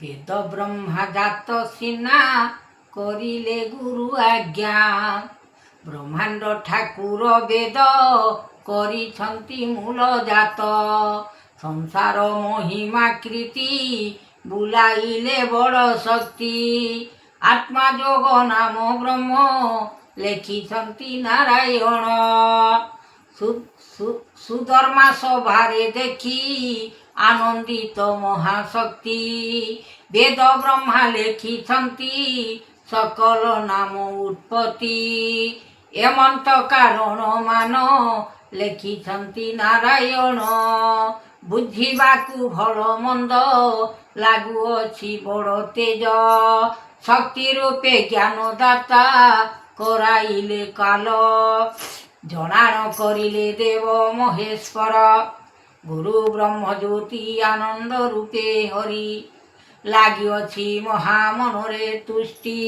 বেদ ব্রহ্মা জাত সিনা করিলে গুরু আজ্ঞা। ব্রহ্মাণ্ড ঠাকুর বেদ କରିଛନ୍ତି মূল জাତ। ସଂସାର ମହିମାକୃତି ବୁଲାଇଲେ ବଡ଼ ଶକ୍ତି। ଆତ୍ମା ଯୋଗ ନାମ ବ୍ରହ୍ମ ଲେଖିଛନ୍ତି ନାରାୟଣ। ସୁଧର୍ମା ସଭାରେ ଦେଖି ଆନନ୍ଦିତ ମହାଶକ୍ତି। ବେଦ ବ୍ରହ୍ମା ଲେଖିଛନ୍ତି ସକଳ ନାମ ଉତ୍ପତ୍ତି। ଏମନ୍ତ କାରଣ ମାନ ଲେଖିଛନ୍ତି ନାରାୟଣ। ବୁଝିବାକୁ ଭଲ ମନ୍ଦ ଲାଗୁଅଛି ବଡ଼ ତେଜ। ଶକ୍ତି ରୂପେ ଜ୍ଞାନଦାତା କରାଇଲେ କାଲ। ଜଣାଣ କରିଲେ ଦେବ ମହେଶ୍ୱର। ଗୁରୁ ବ୍ରହ୍ମ ଜ୍ୟୋତି ଆନନ୍ଦ ରୂପେ ହରି। ଲାଗିଅଛି ମହାମନରେ ତୁଷ୍ଟି।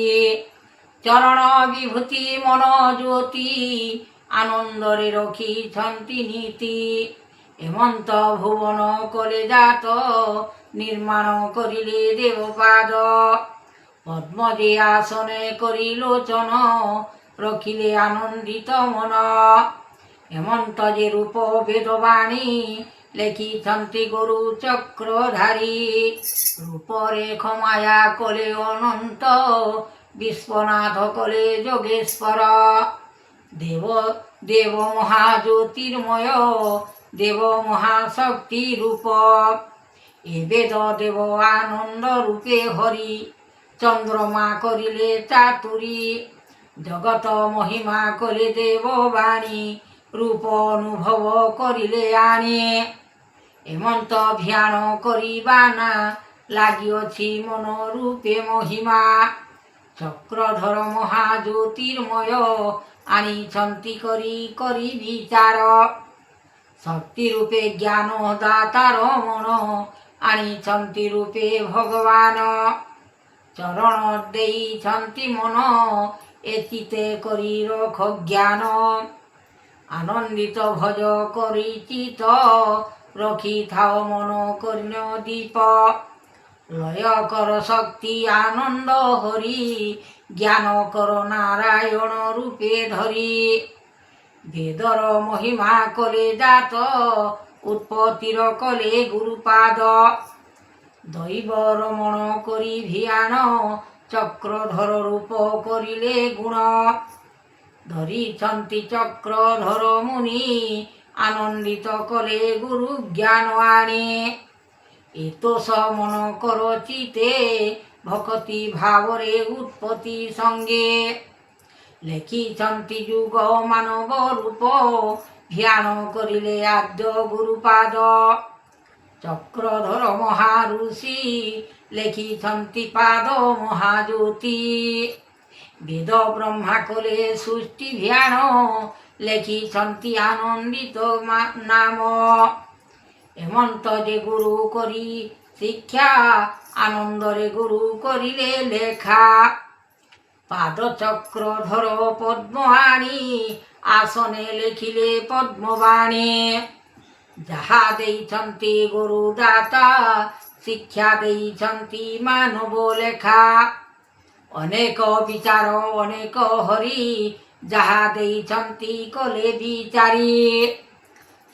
ଚରଣ ବିଭୂତି ମନ ଜ୍ୟୋତି ଆନନ୍ଦରେ ରଖିଛନ୍ତି ନୀତି। ଏମନ୍ତ ଭୁବନ କଲେ ଜାତ ନିର୍ମାଣ କରିଲେ ଦେବପାଦ। ପଦ୍ମଜେ ଆସନେ କରି ଲୋଚନ ରଖିଲେ ଆନନ୍ଦିତ ମନ। ଏମନ୍ତ ଯେ ରୂପ ବେଦବାଣୀ ଲେଖିଛନ୍ତି ଗୁରୁ ଚକ୍ରଧାରୀ। ରୂପରେଖ ମାୟା କଲେ ଅନନ୍ତ ବିଶ୍ୱନାଥ କଲେ ଯୋଗେଶ୍ୱର। ଦେବ ମହାଜ୍ୟୋତିର୍ମୟ ଦେବ ମହାଶକ୍ତି ରୂପ। ଏ ବେଦ ଦେବ ଆନନ୍ଦ ରୂପେ ହରି। ଚନ୍ଦ୍ରମା କରିଲେ ଚାତୁରୀ। ଜଗତ ମହିମା କଲେ ଦେବବାଣୀ। ରୂପ ଅନୁଭବ କରିଲେ ଆଣି। ଏମନ୍ତ ଧ୍ୟାନ କରିବା ନା ଲାଗିଅଛି ମନ ରୂପେ ମହିମା। ଚକ୍ରଧର ମହାଜ୍ୟୋତିର୍ମୟ ଆଣିଛନ୍ତି କରି କରି ବିଚାର। ଶକ୍ତି ରୂପେ ଜ୍ଞାନ ଦାତାର ମନ ଆଣିଛନ୍ତି ରୂପେ ଭଗବାନ। ଚରଣ ଦେଇଛନ୍ତି ମନ ଏଚିତେ କରି ରଖ ଜ୍ଞାନ। ଆନନ୍ଦିତ ଭଜ କରି ଚିତ ରଖିଥାଅ ମନ କର୍ଣ୍ଣ ଦୀପ। ଲୟ କର ଶକ୍ତି ଆନନ୍ଦ ହରି। ଜ୍ଞାନ କର ନାରାୟଣ ରୂପେ ଧରି। ବେଦର ମହିମା କଲେ ଜାତ ଉତ୍ପତ୍ତିର କଲେ ଗୁରୁପାଦ। ଦୈବ ରମଣ କରି ଧ୍ୟାନ ଚକ୍ରଧର ରୂପ କରିଲେ ଗୁଣ। ଧରିଛନ୍ତି ଚକ୍ରଧର ମୁନି ଆନନ୍ଦିତ କଲେ ଗୁରୁ ଜ୍ଞାନ ଆଣି। ଏତୋଷ ମନ କର ଚିତେ ଭକ୍ତି ଭାବରେ ଉତ୍ପତ୍ତି ସଙ୍ଗେ। ଲେଖିଛନ୍ତି ଯୁଗ ମାନବ ରୂପ ଧ୍ୟାନ କରିଲେ ଆଦ୍ୟ ଗୁରୁପାଦ। ଚକ୍ରଧର ମହାଋଷି ଲେଖିଛନ୍ତି ପାଦ ମହାଜ୍ୟୋତି। ବେଦ ବ୍ରହ୍ମା କଲେ ସୃଷ୍ଟି ଧ୍ୟାନ ଲେଖିଛନ୍ତି ଆନନ୍ଦିତ ନାମ। ଏମନ୍ତ ଯେ ଗୁରୁ କରି ଶିକ୍ଷା ଆନନ୍ଦରେ ଗୁରୁ କରିଲେ ଲେଖା। ପାଦ ଚକ୍ରଧର ପଦ୍ମ ଆଣି ଆସନେ ଲେଖିଲେ ପଦ୍ମବାଣୀ। ଯାହା ଦେଇଛନ୍ତି ଗୁରୁ ଦାତା ଶିକ୍ଷା ଦେଇଛନ୍ତି ମାନବ ଲେଖା। ଅନେକ ବିଚାର ଅନେକ ହରି ଯାହା ଦେଇଛନ୍ତି କଲେ ବିଚାରି।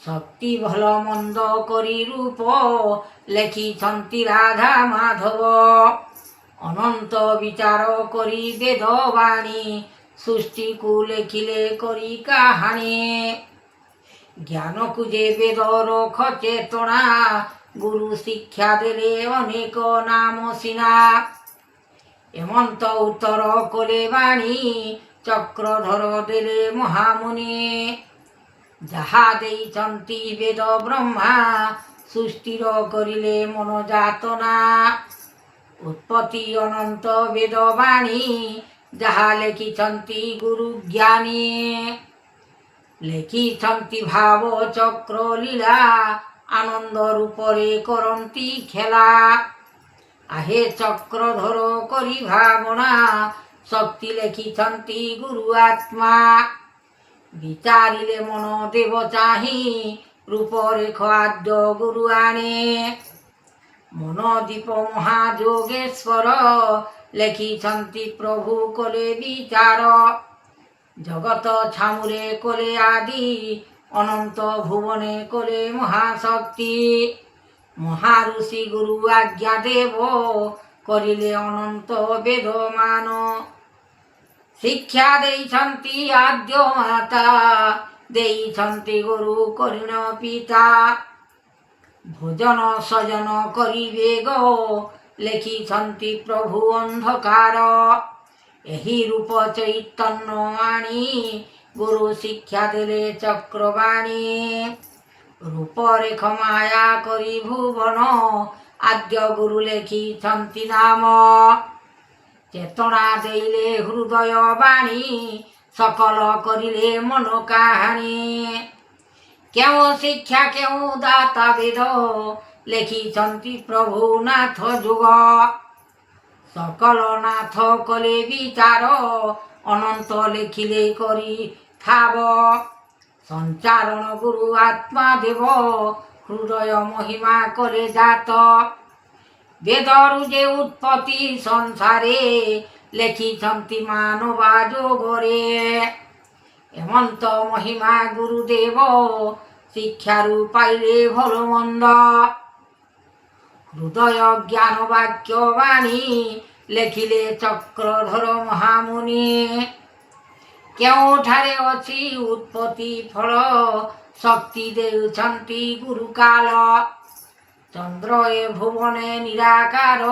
ଶକ୍ତି ଭଲ ମନ୍ଦ କରି ରୂପ ଲେଖିଛନ୍ତି ରାଧା ମାଧବ। ଅନନ୍ତ ବିଚାର କରି ବେଦବାଣୀ ସୃଷ୍ଟିକୁ ଲେଖିଲେ କରି କାହାଣୀ। ଜ୍ଞାନକୁ ଯେ ବେଦ ରଖ ଚେତନା ଗୁରୁ ଶିକ୍ଷା ଦେଲେ ଅନେକ ନାମ ସିନା। ଏମନ୍ତ ଉତ୍ତର କଲେ ବାଣୀ ଚକ୍ରଧର ଦେଲେ ମହାମୁନି। ଯାହା ଦେଇଛନ୍ତି ବେଦ ବ୍ରହ୍ମା ସୃଷ୍ଟିର କରିଲେ ମନ ଯାତନା। ଉତ୍ପତ୍ତି ଅନନ୍ତ ବେଦବାଣୀ ଯାହା ଲେଖିଛନ୍ତି ଗୁରୁ ଜ୍ଞାନୀ। ଲେଖିଛନ୍ତି ଭାବ ଚକ୍ର ଲୀଳା ଆନନ୍ଦ ରୂପରେ କରନ୍ତି ଖେଳା। ଆହେ ଚକ୍ରଧର କରି ଭାବନା ଶକ୍ତି ଲେଖିଛନ୍ତି ଗୁରୁ ଆତ୍ମା। ବିଚାରିଲେ ମନ ଦେବ ଚାହିଁ ରୂପରେଖ ଆଦ୍ୟ ଗୁରୁ ଆଣେ। ମନଦୀପ ମହାଯୋଗେଶ୍ୱର ଲେଖିଛନ୍ତି ପ୍ରଭୁ କଲେ ବିଚାର। ଜଗତ ଛାମୁରେ କଲେ ଆଦି ଅନନ୍ତ ଭୁବନେ କଲେ ମହାଶକ୍ତି। ମହାଋଷି ଗୁରୁ ଆଜ୍ଞା ଦେବ କରିଲେ ଅନନ୍ତ ବେଦମାନ। ଶିକ୍ଷା ଦେଇଛନ୍ତି ଆଦ୍ୟ ମାତା ଦେଇଛନ୍ତି ଗୁରୁ କରିଣ ପିତା। ଭୋଜନ ସଜନ କରିବେ ଗୋ ଲେଖିଛନ୍ତି ପ୍ରଭୁ ଅନ୍ଧକାର। ଏହି ରୂପ ଚୈତନ୍ୟ ଆଣି ଗୁରୁ ଶିକ୍ଷା ଦେଲେ ଚକ୍ରବାଣୀ। ରୂପରେଖ ମାୟା କରି ଭୁବନ ଆଦ୍ୟ ଗୁରୁ ଲେଖିଛନ୍ତି ନାମ। ଚେତନା ଦେଲେ ହୃଦୟ ବାଣୀ ସକଲ କରିଲେ ମନ କାହାଣୀ। କେଉଁ ଶିକ୍ଷା କେଉଁ ଦାତା ବେଦ ଲେଖିଛନ୍ତି ପ୍ରଭୁ ନାଥ ଯୁଗ। ସକଳ ନାଥ କଲେ ବିଚାର ଅନନ୍ତ ଲେଖିଲେ କରି ଠାବ। ସଞ୍ଚାରଣ ଗୁରୁ ଆତ୍ମା ଦେବ ହୃଦୟ ମହିମା କଲେ ଜାତ। ବେଦରୁ ଯେ ଉତ୍ପତ୍ତି ସଂସାରେ ଲେଖିଛନ୍ତି ମାନବା ଯୋଗରେ। ଏମନ୍ତ ମହିମା ଗୁରୁଦେବ ଶିକ୍ଷାରୁ ପାଇଲେ ଭଲ ମନ୍ଦ। ହୃଦୟ ଜ୍ଞାନ ବାକ୍ୟ ବାଣୀ ଲେଖିଲେ ଚକ୍ରଧର ମହାମୁନି। କେଉଁଠାରେ ଅଛି ଉତ୍ପତ୍ତି ଫଳ ଶକ୍ତି ଦେଉଛନ୍ତି ଗୁରୁ କାଳ। ଚନ୍ଦ୍ର ଏ ଭୁବନେ ନିରାକାର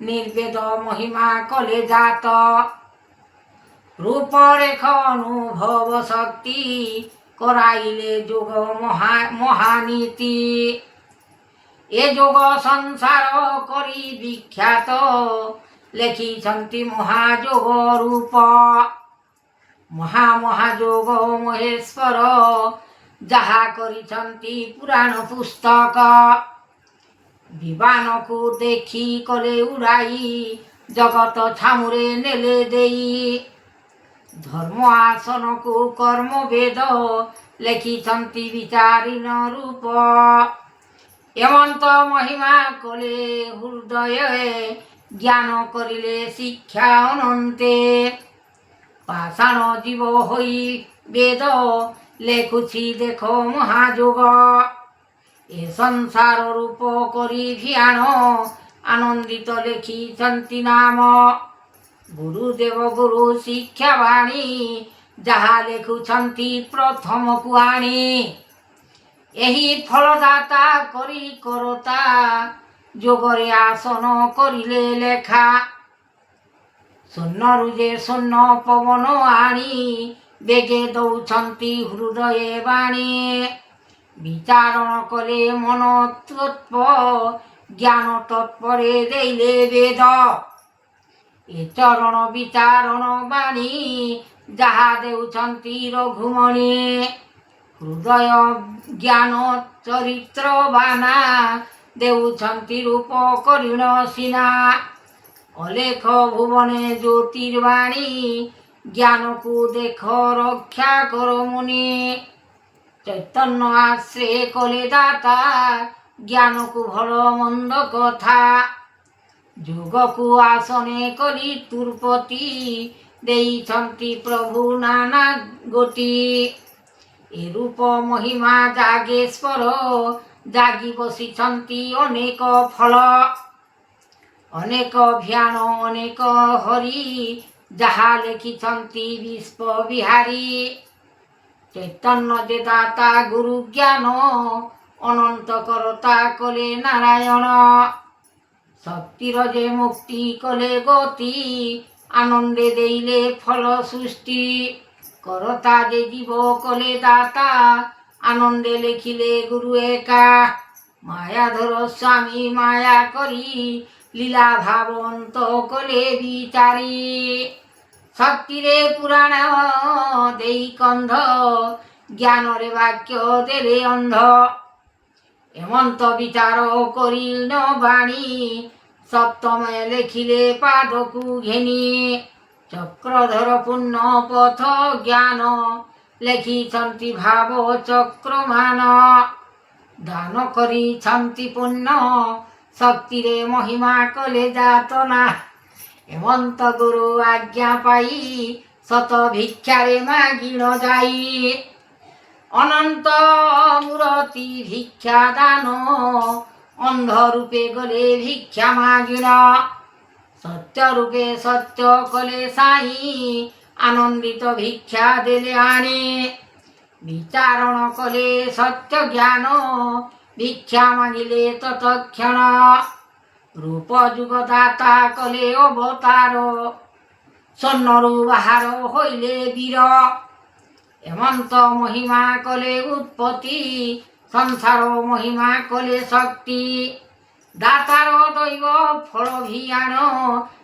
ନିର୍ବେଦ ମହିମା କଲେ ଜାତ। ରୂପରେଖ ଅନୁଭବ ଶକ୍ତି କରାଇଲେ ଯୋଗ ମହାନୀତି। ଏ ଯୋଗ ସଂସାର କରି ବିଖ୍ୟାତ ଲେଖିଛନ୍ତି ମହାଯୋଗ ରୂପ। ମହାଯୋଗ ମହେଶ୍ୱର ଯାହା କରିଛନ୍ତି ପୁରାଣ ପୁସ୍ତକ। ବିମାନକୁ ଦେଖି କଲେ ଉଡ଼ାଇ ଜଗତ ଛାମୁରେ ନେଲେ ଦେଇ। ଧର୍ମ ଆସନକୁ କର୍ମ ବେଦ ଲେଖିଛନ୍ତି ବିଚାରିଣ ରୂପ। ଏମନ୍ତ ମହିମା କଲେ ହୃଦୟରେ ଜ୍ଞାନ କରିଲେ ଶିକ୍ଷା ଅନନ୍ତେ। ପାଷାଣ ଜୀବ ହୋଇ ବେଦ ଲେଖୁଛି ଦେଖ ମହାଯୋଗ। ଏ ସଂସାର ରୂପ କରି ଭିଆଣ ଆନନ୍ଦିତ ଲେଖିଛନ୍ତି ନାମ। ଗୁରୁଦେବ ଗୁରୁ ଶିକ୍ଷା ବାଣୀ ଯାହା ଲେଖୁଛନ୍ତି ପ୍ରଥମକୁ ଆଣି। ଏହି ଫଳଦାତା କରି କରତା ଯୋଗରେ ଆସନ କରିଲେ ଲେଖା। ଶୂନ୍ୟରୁ ଯେ ଶୂନ୍ୟ ପବନ ଆଣି ବେଗେ ଦଉଛନ୍ତି ହୃଦୟ ବାଣୀ। ବିଚାରଣ କଲେ ମନ ତତ୍ତ୍ୱ ଜ୍ଞାନ ତତ୍ପରେ ଦେଲେ ବେଦ। ଏ ଚରଣ ବିଚାରଣ ବାଣୀ ଯାହା ଦେଉଛନ୍ତି ରଘୁମଣି। ହୃଦୟ ଜ୍ଞାନ ଚରିତ୍ର ବାନା ଦେଉଛନ୍ତି ରୂପ କରିଣ ସିନା। ଅଲେଖ ଭୁବନେ ଜ୍ୟୋତିର୍ବାଣୀ ଜ୍ଞାନକୁ ଦେଖ ରକ୍ଷା କର ମୁନି। ଚୈତନ୍ୟ ଆଶ୍ରେ କଲେ ଦାତା ଜ୍ଞାନକୁ ଭଲ ମନ୍ଦ କଥା। ଯୋଗକୁ ଆସନେ କରି ତୁର୍ପତି ଦେଇଛନ୍ତି ପ୍ରଭୁ ନାନା ଗୋଟି। ଏ ରୂପ ମହିମା ଜାଗେଶ୍ୱର ଜାଗି ବସିଛନ୍ତି ଅନେକ ଫଳ। ଅନେକ ଭିଆଣ ଅନେକ ହରି ଯାହା ଲେଖିଛନ୍ତି ବିଶ୍ୱ ବିହାରୀ। ଚୈତନ୍ୟ ଯେ ଦାତା ଗୁରୁ ଜ୍ଞାନ ଅନନ୍ତ କରତା କଲେ ନାରାୟଣ। ଶକ୍ତିର ଯେ ମୁକ୍ତି କଲେ ଗତି ଆନନ୍ଦେ ଦେଇଲେ ଫଳ ସୃଷ୍ଟି। କରତା ଯେ ଜୀବ କଲେ ଦାତା ଆନନ୍ଦେ ଲେଖିଲେ ଗୁରୁ ଏକା। ମାୟାଧର ସ୍ୱାମୀ ମାୟା କରି ଲୀଳା ଭାବନ୍ତ କଲେ ବିଚାରୀ। ଶକ୍ତିରେ ପୁରାଣ ଦେଇ କନ୍ଧ ଜ୍ଞାନରେ ବାକ୍ୟ ଦେଲେ ଅନ୍ଧ। ଏମନ୍ତ ବିଚାର କରିଣ ବାଣୀ ସପ୍ତମେ ଲେଖିଲେ ପାଦକୁ ଘେନି। ଚକ୍ରଧର ପୂର୍ଣ୍ଣ ପଥ ଜ୍ଞାନ ଲେଖିଛନ୍ତି ଭାବ ଚକ୍ରମାନ। ଦାନ କରିଛନ୍ତି ପୁଣ୍ୟ ଶକ୍ତିରେ ମହିମା କଲେ ଯାତନା। ହେମନ୍ତ ଗୁରୁ ଆଜ୍ଞା ପାଇ ଶତ ଭିକ୍ଷାରେ ମାଗିଣ ଯାଇ। ଅନନ୍ତ ମୂରତି ଭିକ୍ଷା ଦାନ ଅନ୍ଧ ରୂପେ ଗଲେ ଭିକ୍ଷା ମାଗିଣ। ସତ୍ୟ ରୂପେ ସତ୍ୟ କଲେ ସାଇ ଆନନ୍ଦିତ ଭିକ୍ଷା ଦେଲେ ଆଣି। ବିଚାରଣ କଲେ ସତ୍ୟ ଜ୍ଞାନ ଭିକ୍ଷା ମାଗିଲେ ତତକ୍ଷଣ। ରୂପ ଯୁଗ ଦାତା କଲେ ଅବତାର ସ୍ୱର୍ଣ୍ଣରୁ ବାହାର ହୋଇଲେ ବୀର। ହେମନ୍ତ ମହିମା କଲେ ଉତ୍ପତ୍ତି ସଂସାର ମହିମା କଲେ ଶକ୍ତି। ଦାତାର ଦୈବ ଫଳ ଭିଆଣ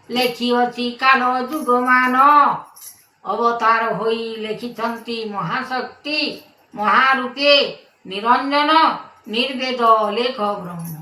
ଲେଖିଅଛି କାଲ ଯୁଗମାନ। ଅବତାର ହୋଇ ଲେଖିଛନ୍ତି ମହାଶକ୍ତି ମହାରୂପେ ନିରଞ୍ଜନ ନିର୍ବେଦ ଲେଖ ବ୍ରହ୍ମ।